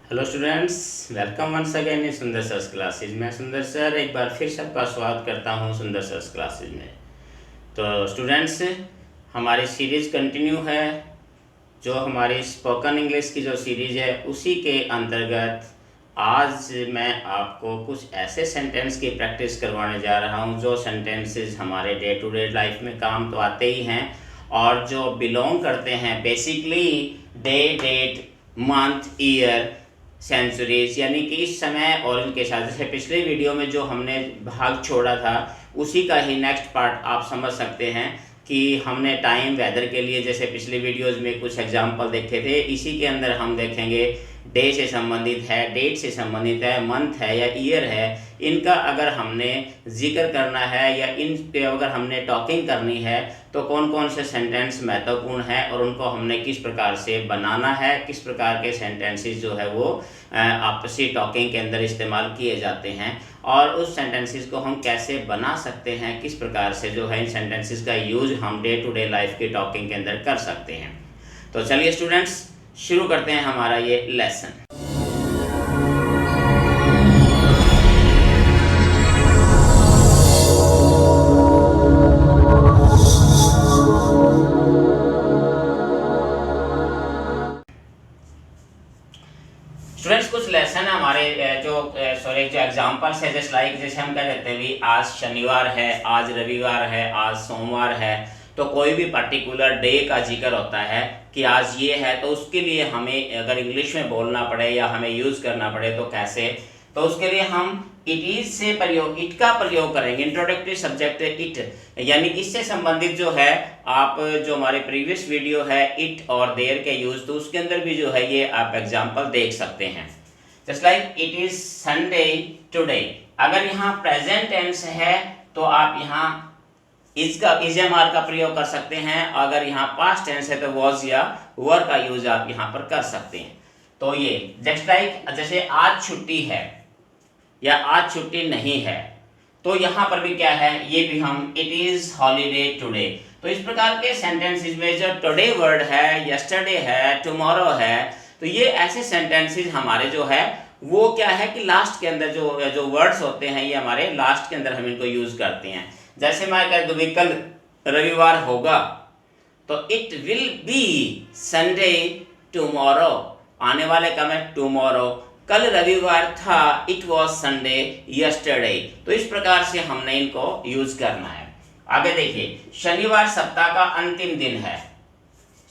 Hello students, welcome once again in Sundar sir's classes में। सुंदर sir एक बार फिर सबका स्वागत करता हूं सुंदर सर्स क्लासेज में। तो स्टूडेंट्स, हमारी सीरीज़ कंटिन्यू है। जो हमारी स्पोकन इंग्लिश की जो सीरीज़ है उसी के अंतर्गत आज मैं आपको कुछ ऐसे सेंटेंस की प्रैक्टिस करवाने जा रहा हूं जो सेंटेंसेस हमारे डे टू डे लाइफ में काम तो आते ही हैं और जो बिलोंग करते हैं basically day, date, month, year, centuries, यानी कि इस समय और इनके साथ। जैसे पिछले वीडियो में जो हमने भाग छोड़ा था उसी का ही नेक्स्ट पार्ट आप समझ सकते हैं कि हमने टाइम वेदर के लिए जैसे पिछले वीडियोस में कुछ एग्जांपल देखे थे, इसी के अंदर हम देखेंगे डे से संबंधित है, डेट से संबंधित है, मंथ है या ईयर है। इनका अगर हमने जिक्र करना है या इन पे अगर हमने टॉकिंग करनी है तो कौन कौन से सेंटेंस महत्वपूर्ण है और उनको हमने किस प्रकार से बनाना है, किस प्रकार के सेंटेंसेस जो है वो आपसी टॉकिंग के अंदर इस्तेमाल किए जाते हैं और उस सेंटेंसेस को हम कैसे बना सकते हैं, किस प्रकार से जो है इन सेंटेंसेस का यूज हम डे टू डे लाइफ की टॉकिंग के अंदर कर सकते हैं। तो चलिए स्टूडेंट्स, शुरू करते हैं हमारा ये लेसन। स्टूडेंट्स, कुछ लेसन हमारे जो एग्जांपल्स है, जैसे लाइक जैसे हम कह देते हैं भी आज शनिवार है, आज रविवार है, आज सोमवार है। तो कोई भी पर्टिकुलर डे का जिक्र होता है कि आज ये है, तो उसके लिए हमें अगर इंग्लिश में बोलना पड़े या हमें यूज़ करना पड़े तो कैसे, तो उसके लिए हम इट इज से प्रयोग, इट का प्रयोग करेंगे। इंट्रोडक्टरी सब्जेक्ट इट, यानी इससे संबंधित जो है आप जो हमारे प्रीवियस वीडियो है इट और देयर के यूज, तो उसके अंदर भी जो है ये आप एग्जांपल देख सकते हैं। Just like it is Sunday today. अगर यहाँ प्रेजेंट टेंस है तो आप यहाँ इज का प्रयोग कर सकते हैं। अगर यहाँ पास्ट टेंस है तो वॉज या वर का यूज आप यहाँ पर कर सकते हैं। तो ये जस्ट लाइक जैसे आज छुट्टी है या आज छुट्टी नहीं है, तो यहाँ पर भी क्या है, ये भी हम इट इज हॉलीडे टुडे। तो इस प्रकार के सेंटेंसेस में जो टुडे वर्ड है, यस्टरडे है, टुमारो है, तो ये ऐसे सेंटेंसेस हमारे जो है वो क्या है कि लास्ट के अंदर जो जो वर्ड्स होते हैं ये हमारे लास्ट के अंदर हम इनको यूज करते हैं। जैसे मैं कह दूँ कल रविवार होगा तो it will be Sunday tomorrow, आने वाले का मैं टुमारो, कल रविवार था, इट वॉज संडे यस्टरडे। तो इस प्रकार से हमने इनको यूज करना है। आगे देखिए, शनिवार सप्ताह का अंतिम दिन है,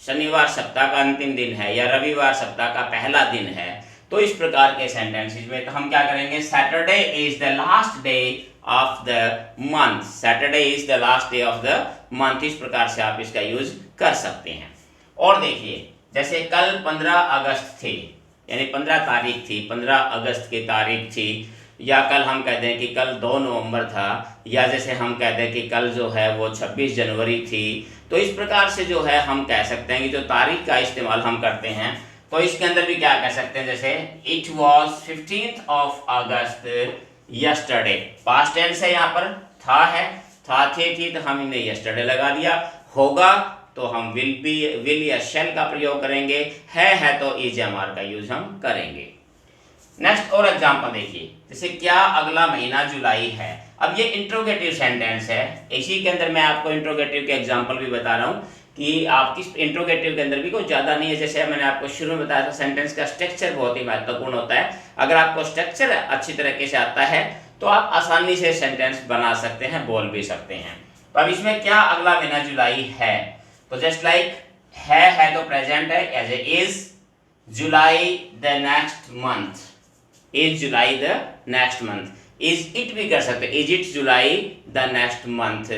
शनिवार सप्ताह का अंतिम दिन है या रविवार सप्ताह का पहला दिन है। तो इस प्रकार के सेंटेंसेस में तो हम क्या करेंगे, Saturday is the last day of the month, Saturday is the last day of the month. इस प्रकार से आप इसका यूज कर सकते हैं। और देखिए, जैसे कल 15 अगस्त थी, यानी 15 तारीख थी, 15 अगस्त की तारीख थी, या कल हम कहते हैं कि कल 2 नवंबर था, या जैसे हम कहते हैं कि कल जो है वो 26 जनवरी थी। तो इस प्रकार से जो है हम कह सकते हैं कि जो तारीख का इस्तेमाल हम करते हैं, तो इसके अंदर भी क्या कह सकते हैं, जैसे it was 15th of August yesterday. Past tense है, यहाँ पर था है, था थी तो हम इन्हें यस्टरडे लगा दिया। होगा तो हम विल या शैल का प्रयोग करेंगे, है तो इज का यूज हम करेंगे। नेक्स्ट और एग्जांपल देखिए, जैसे क्या अगला महीना जुलाई है। अब ये इंट्रोगेटिव सेंटेंस है, इसी के अंदर मैं आपको इंट्रोगेटिव के एग्जांपल भी बता रहा हूँ कि आप किस इंट्रोगेटिव के अंदर भी कोई ज़्यादा नहीं है। जैसे मैंने आपको शुरू में बताया था, सेंटेंस का स्ट्रक्चर बहुत ही महत्वपूर्ण होता है। अगर आपको स्ट्रक्चर अच्छी तरीके से आता है तो आप आसानी से सेंटेंस बना सकते हैं, बोल भी सकते हैं। तो अब इसमें क्या अगला महीना जुलाई है, तो जस्ट लाइक है तो प्रेजेंट है, as a is July the next month, is July the next month. Is it भी कर सकते, is it July the next month,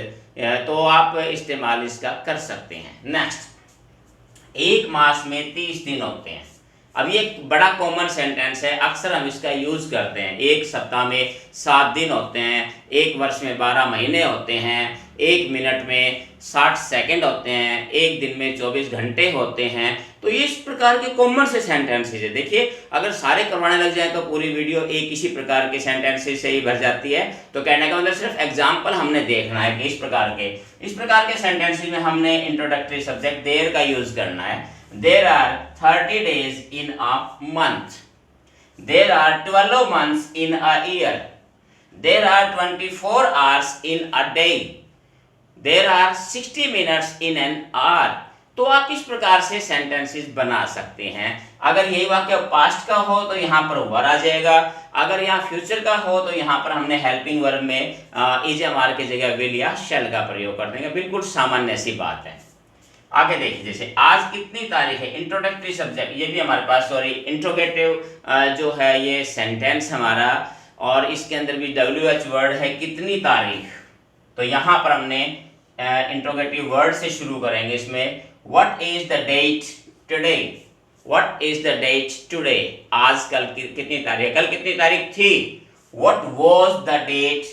तो आप इस्तेमाल इसका कर सकते हैं। नेक्स्ट, एक मास में 30 दिन होते हैं। अब ये एक बड़ा कॉमन सेंटेंस है, अक्सर हम इसका यूज करते हैं। एक सप्ताह में 7 दिन होते हैं, एक वर्ष में 12 महीने होते हैं, एक मिनट में 60 सेकंड होते हैं, एक दिन में 24 घंटे होते हैं। तो ये इस प्रकार के कॉमन से सेंटेंसेस है। देखिए, अगर सारे करवाने लग जाए तो पूरी वीडियो एक इसी प्रकार के सेंटेंसेस से ही भर जाती है। तो कहने का मतलब सिर्फ एग्जाम्पल हमने देखना है कि इस प्रकार के सेंटेंसेस में हमने इंट्रोडक्टरी सब्जेक्ट देयर का यूज करना है। There are 30 days in a month. There are 12 months in a year. There are 24 hours in a day. There are 60 minutes in an hour. तो आप इस प्रकार से सेंटेंसेस बना सकते हैं। अगर यही वाक्य पास्ट का हो तो यहाँ पर वर आ जाएगा, अगर यहाँ फ्यूचर का हो तो यहाँ पर हमने हेल्पिंग वर्ब में इज एम आर की जगह विल या शैल का प्रयोग कर देंगे। बिल्कुल सामान्य सी बात है। आगे देखिए, जैसे आज कितनी तारीख है, इंट्रोडक्टरी सब्जेक्ट, ये भी हमारे पास सॉरी इंट्रोगेटिव जो है ये सेंटेंस हमारा, और इसके अंदर भी WH वर्ड है कितनी तारीख। तो यहाँ पर हमने इंट्रोगेटिव वर्ड से शुरू करेंगे। इसमें what is the date today, what is the date today, आज कल कितनी तारीख, कल कितनी तारीख थी। What was the date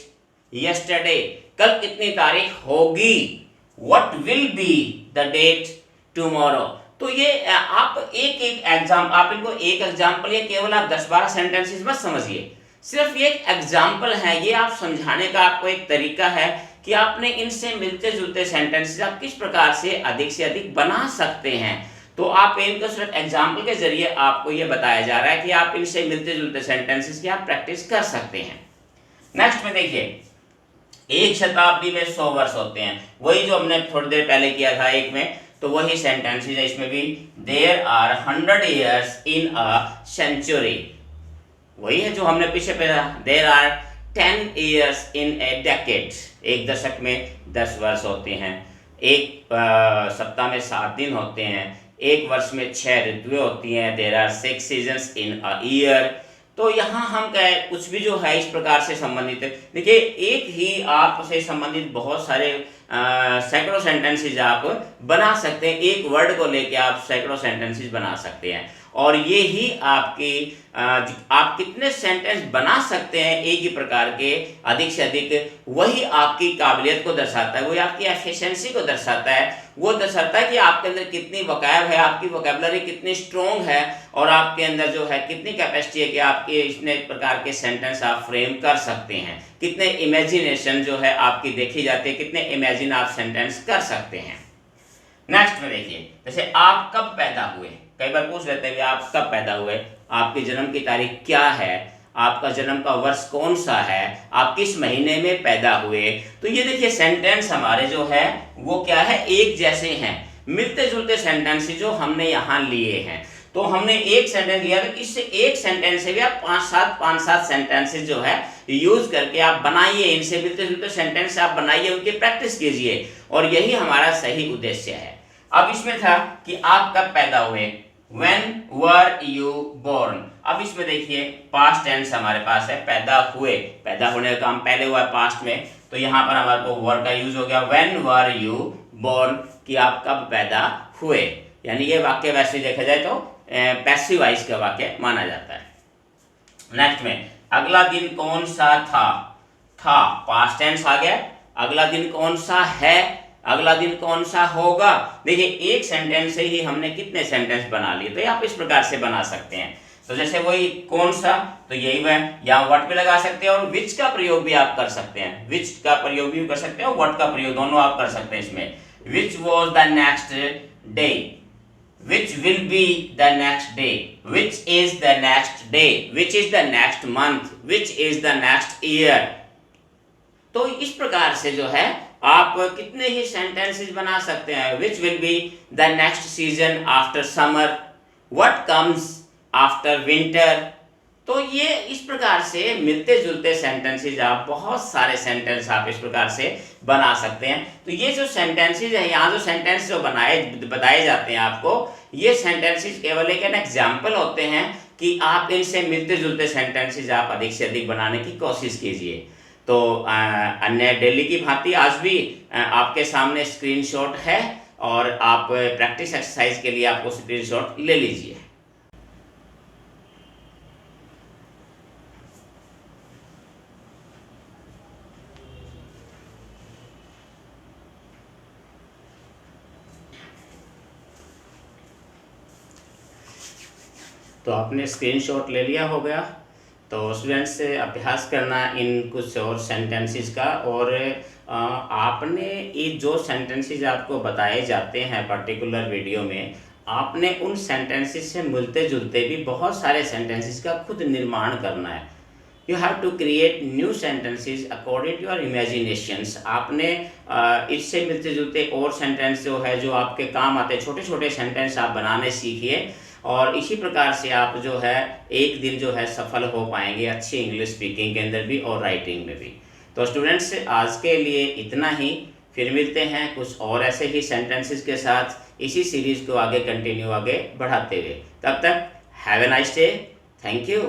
yesterday, कल कितनी तारीख होगी। What will be the date tomorrow. तो ये आप एक इनको एक एग्जाम्पल, ये केवल आप 10-12 सेंटेंसेस मत समझिए, सिर्फ ये एक एग्जाम्पल है, ये आप समझाने का आपको एक तरीका है कि आपने इनसे मिलते जुलते सेंटेंसेस आप किस प्रकार से अधिक बना सकते हैं। तो आप इनको सिर्फ एग्जाम्पल के जरिए आपको ये बताया जा रहा है कि आप इनसे मिलते जुलते सेंटेंसेस की आप प्रैक्टिस कर सकते हैं। नेक्स्ट में देखिए, एक शताब्दी में 100 वर्ष होते हैं, वही जो हमने थोड़ी देर पहले किया था एक में, तो वही सेंटेंसेस है इसमें भी। There are 100 years in a century, वही है जो हमने पीछे पढ़ा। There are 10 years in a decade, एक दशक में 10 वर्ष होते हैं। एक सप्ताह में 7 दिन होते हैं। एक वर्ष में 6 ऋतुएं होती हैं। There are 6 seasons in a year. तो यहाँ हम कहे कुछ भी जो है इस प्रकार से संबंधित है। देखिए, एक ही आपसे संबंधित बहुत सारे सैकड़ों सेंटेंसेस आप बना सकते हैं, एक वर्ड को लेके आप सैकड़ों सेंटेंसेस बना सकते हैं, और ये ही आपकी आप कितने सेंटेंस बना सकते हैं एक ही प्रकार के अधिक से अधिक, वही आपकी काबिलियत को दर्शाता है, वही आपकी एफिशिएंसी को दर्शाता है। वो दर्शाता है कि आपके अंदर कितनी वोकैब है, आपकी वोकैबुलरी कितनी स्ट्रोंग है, और आपके अंदर जो है कितनी कैपेसिटी है कि आपके इतने प्रकार के सेंटेंस आप फ्रेम कर सकते हैं, कितने इमेजिनेशन जो है आपकी देखी जाती है, कितने इमेजिन आप सेंटेंस कर सकते हैं। नेक्स्ट में देखिए, जैसे आप कब पैदा हुए, कई बार पूछ लेते हैं आप कब पैदा हुए, आपके जन्म की तारीख क्या है, आपका जन्म का वर्ष कौन सा है, आप किस महीने में पैदा हुए। तो ये देखिए सेंटेंस हमारे जो है वो क्या है, एक जैसे हैं, मिलते जुलते सेंटेंस जो हमने यहाँ लिए हैं। तो हमने एक सेंटेंस लिया तो इससे एक सेंटेंस से भी आप 5-7 सेंटेंसेस जो है यूज करके आप बनाइए, इनसे मिलते जुलते सेंटेंस आप बनाइए, उनकी प्रैक्टिस कीजिए, और यही हमारा सही उद्देश्य है। अब इसमें था कि आप कब पैदा हुए, When were you born। अब इसमें देखिए पास्ट टेंस हमारे पास है, पैदा हुए, पैदा होने का काम पहले हुआ है पास्ट में, तो यहाँ पर हमारे को वर का यूज हो गया when were you born, कि आप कब पैदा हुए। यानी ये वाक्य वैसे देखा जाए तो पैसिव वॉइस का वाक्य माना जाता है। नेक्स्ट में, अगला दिन कौन सा था पास्ट टेंस आ गया। अगला दिन कौन सा है, अगला दिन कौन सा होगा। देखिए एक सेंटेंस से ही हमने कितने सेंटेंस बना लिए, तो आप इस प्रकार से बना सकते हैं। तो जैसे वही कौन सा, तो यही वह, यहाँ व्हाट भी लगा सकते हैं, और विच का प्रयोग भी आप कर सकते हैं, विच का प्रयोग भी कर सकते हैं और व्हाट का प्रयोग, दोनों आप कर सकते हैं इसमें। Which was the next day, which will be the next day, which is the next day, which is the next month, which is the next year. तो इस प्रकार से जो है आप कितने ही सेंटेंसेस बना सकते हैं। Which will be the next season after summer, what comes after winter. तो ये इस प्रकार से मिलते जुलते सेंटेंसेस आप बहुत सारे सेंटेंस आप इस प्रकार से बना सकते हैं। तो ये जो सेंटेंसेस है, यहाँ जो सेंटेंस जो बताए जाते हैं आपको, ये सेंटेंसेस केवल एक एग्जाम्पल होते हैं कि आप इनसे मिलते जुलते सेंटेंसेस आप अधिक से अधिक बनाने की कोशिश कीजिए। तो अन्य डेली की भांति आज भी आपके सामने स्क्रीनशॉट है, और आप प्रैक्टिस एक्सरसाइज के लिए आपको स्क्रीनशॉट ले लीजिए। तो आपने स्क्रीनशॉट ले लिया हो गया। तो स्टूडेंट्स से अभ्यास करना इन कुछ और सेंटेंसेस का, और आपने ये जो सेंटेंसेस आपको बताए जाते हैं पर्टिकुलर वीडियो में, आपने उन सेंटेंसेस से मिलते जुलते भी बहुत सारे सेंटेंसेस का खुद निर्माण करना है। You have to create new sentences according to your imaginations. आपने इससे मिलते जुलते और सेंटेंस जो है जो आपके काम आते हैं, छोटे छोटे सेंटेंस आप बनाने सीखिए, और इसी प्रकार से आप जो है एक दिन जो है सफल हो पाएंगे अच्छी इंग्लिश स्पीकिंग के अंदर भी और राइटिंग में भी। तो स्टूडेंट्स आज के लिए इतना ही, फिर मिलते हैं कुछ और ऐसे ही सेंटेंसेस के साथ इसी सीरीज़ को आगे कंटिन्यू आगे बढ़ाते हुए। तब तक have a nice day, thank you.